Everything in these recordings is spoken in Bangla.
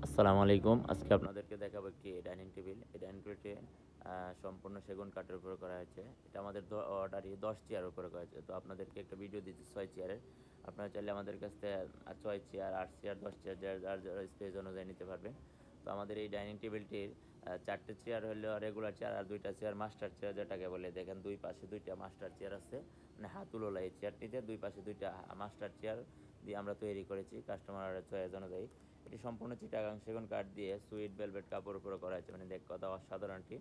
আসসালামু আলাইকুম। আজকে আপনাদেরকে দেখাবো একটি ডাইনিং টেবিল। এই ডাইনিং টেবিলটি সম্পূর্ণ সেগুন কাঠের উপরে করা হয়েছে। এটা আমাদের অর্ডারই 10 চেয়ারের উপরে করা হয়েছে। তো আপনাদেরকে একটা ভিডিও দিচ্ছি 6 চেয়ারের। আপনারা চাইলে আমাদের কাছ থেকে 6 চেয়ার, 8 চেয়ার, 10 চেয়ার যার স্পেস অনুযায়ী নিতে পারবেন। তো আমাদের এই ডাইনিং টেবিলটির 4 টে চেয়ার হলো রেগুলার চেয়ার আর 2 টা চেয়ার মাস্টার চেয়ার যেটাকে বলে। দেখেন 2 পাশে 2 টা মাস্টার চেয়ার আছে। মানে হাতলওয়ালা এই চেয়ারটিতে 2 পাশে 2 টা মাস্টার চেয়ার দিয়ে আমরা তৈরি করেছি কাস্টমারের চয়েস অনুযায়ী। এটি সম্পূর্ণ চিটাগাং সেগুন কাঠ দিয়ে সুইট ভেলভেট কাপড় উপরে করা হয়েছে, মানে দেখ কথা অসাধারণটি।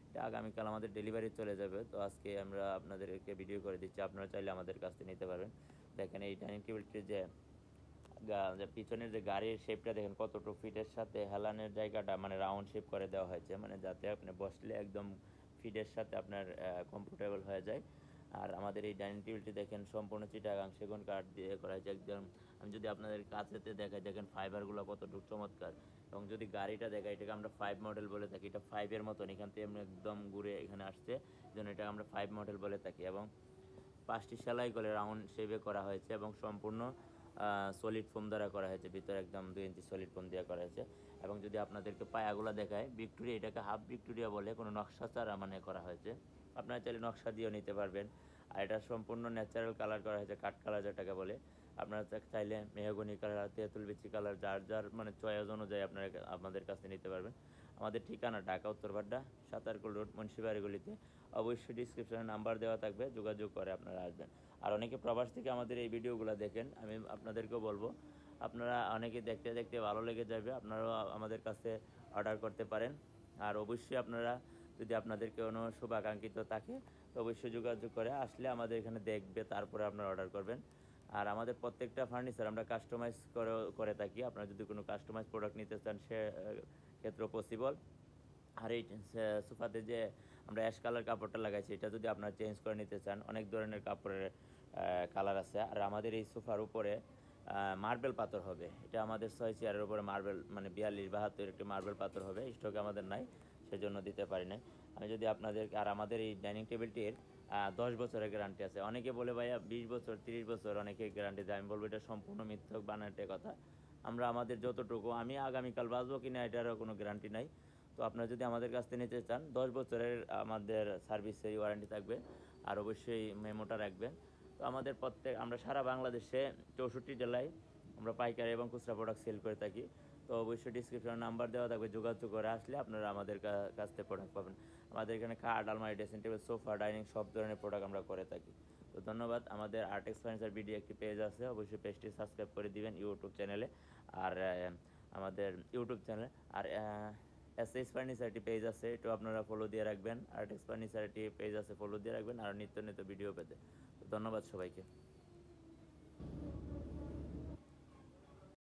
এটা আগামীকাল আমাদের ডেলিভারি চলে যাবে। তো আজকে আমরা আপনাদেরকে ভিডিও করে দিচ্ছি, আপনারা চাইলে আমাদের কাছ থেকে নিতে পারবেন। দেখেন এই ডাইনিং টেবিলটির যে পিছনের যে গাড়ির শেপটা দেখেন কতটুকু ফিটের সাথে হেলানের জায়গাটা মানে রাউন্ড শেপ করে দেওয়া হয়েছে, মানে যাতে আপনি বসলে একদম ফিটের সাথে আপনার কমফোর্টেবল হয়ে যায়। আর আমাদের এই ডাইনিং টেবিলটি দেখেন সম্পূর্ণ চিটাগাং সেগুন কাঠ দিয়ে করা হয়েছে একদম। আমি যদি আপনাদের কাছেতে দেখাই, দেখেন ফাইবারগুলো কতটুকু চমৎকার। এবং যদি গাড়িটা দেখাই, এটাকে আমরা 5 মডেল বলে থাকি। এটা 5 এর মতন এখান থেকে এমনি একদম ঘুরে এখানে আসছে, জন্য এটা আমরা 5 মডেল বলে থাকি। এবং 5টি সেলাই করে রাউন্ড শেপে করা হয়েছে এবং সম্পূর্ণ সলিড ফোম দ্বারা করা হয়েছে। ভিতরে একদম 2 ইঞ্চি সলিড ফোম দিয়ে করা হয়েছে। এবং যদি আপনাদেরকে পায়াগুলো দেখায়, ভিক্টোরিয়া, এটাকে হাফ ভিক্টোরিয়া বলে, কোনো নকশা ছাড়া মানে করা হয়েছে। আপনারা চাইলে নকশা দিয়েও নিতে পারবেন। আর এটা সম্পূর্ণ ন্যাচারাল কালার করা হয়েছে, কাঠ কালার যেটাকে বলে। আপনারা চাইলে মেহগনি কালার, তেঁতুল বিচি কালার, যার যার মানে চয়েস অনুযায়ী আপনারা আমাদের কাছে নিতে পারবেন। আমাদের ঠিকানা ঢাকা উত্তরপাড্ডা, সাতারকুল রোড, মুন্সিবাড়ি গলিতে। অবশ্যই ডিসক্রিপশনে নাম্বার দেওয়া থাকবে, যোগাযোগ করে আপনারা আসবেন। আর অনেকে প্রবাস থেকে আমাদের এই ভিডিওগুলো দেখেন, আমি আপনাদেরকেও বলবো, আপনারা অনেকে দেখতে দেখতে ভালো লেগে যাবে, আপনারাও আমাদের কাছে অর্ডার করতে পারেন। আর অবশ্যই আপনারা যদি আপনাদের কোনো শুভাকাঙ্ক্ষিত থাকে, তো অবশ্যই যোগাযোগ করে আসলে আমাদের এখানে দেখবে, তারপরে আপনারা অর্ডার করবেন। আর আমাদের প্রত্যেকটা ফার্নিচার আমরা কাস্টমাইজ করে থাকি। আপনারা যদি কোনো কাস্টমাইজ প্রোডাক্ট নিতে চান, সে ক্ষেত্রেও পসিবল। আর এই সোফাতে যে আমরা অ্যাশ কালার কাপড়টা লাগাইছি, এটা যদি আপনারা চেঞ্জ করে নিতে চান, অনেক ধরনের কাপড়ের কালার আছে। আর আমাদের এই সোফার উপরে মার্বেল পাথর হবে। এটা আমাদের 6 চেয়ারের উপরে মার্বেল, মানে 42-72 একটি মার্বেল পাথর হবে, স্টকে আমাদের নাই, সেজন্য দিতে পারি নাই। আমি যদি আপনাদের, আর আমাদের এই ডাইনিং টেবিলটির 10 বছরের গ্যারান্টি আছে। অনেকে বলে ভাইয়া 20 বছর, 30 বছর অনেকে গ্যারান্টি দেয়। আমি বলবো এটা সম্পূর্ণ মিথ্যক বানাটে কথা। আমরা আমাদের যতটুকু, আমি আগামীকাল বাঁচবো কিনা এটারও কোনো গ্যারান্টি নাই। তো আপনারা যদি আমাদের কাছ থেকে নিতে চান, 10 বছরের আমাদের সার্ভিসের ওয়ারেন্টি থাকবে। আর অবশ্যই মেমোটা রাখবেন। তো আমাদের আমরা সারা বাংলাদেশে 64 জেলায় আমরা পাইকারি এবং খুচরা প্রোডাক্ট সেল করে থাকি। তো অবশ্যই ডিসক্রিপশনে নাম্বার দেওয়া থাকবে, যোগাযোগ করে আসলে আপনারা আমাদের কাছ থেকে প্রোডাক্ট পাবেন। আমাদের এখানে খাট, আলমারি, ড্রেসিং টেবিল, সোফা, ডাইনিং সব ধরনের প্রোডাক্ট আমরা করে থাকি। তো ধন্যবাদ। আমাদের আর্টেক্স ফার্নিচার বিডি একটি পেজ আছে, অবশ্যই পেজটি সাবস্ক্রাইব করে দিবেন ইউটিউব চ্যানেলে। আর আমাদের ইউটিউব চ্যানেল আর এসএস ফার্নিচার একটি পেজ আছে, এটাও আপনারা ফলো দিয়ে রাখবেন। আর্টেক্স ফার্নিচার একটি পেজ আছে, ফলো দিয়ে রাখবেন আর নিত্য নিত্য ভিডিও পেতে। তো ধন্যবাদ সবাইকে।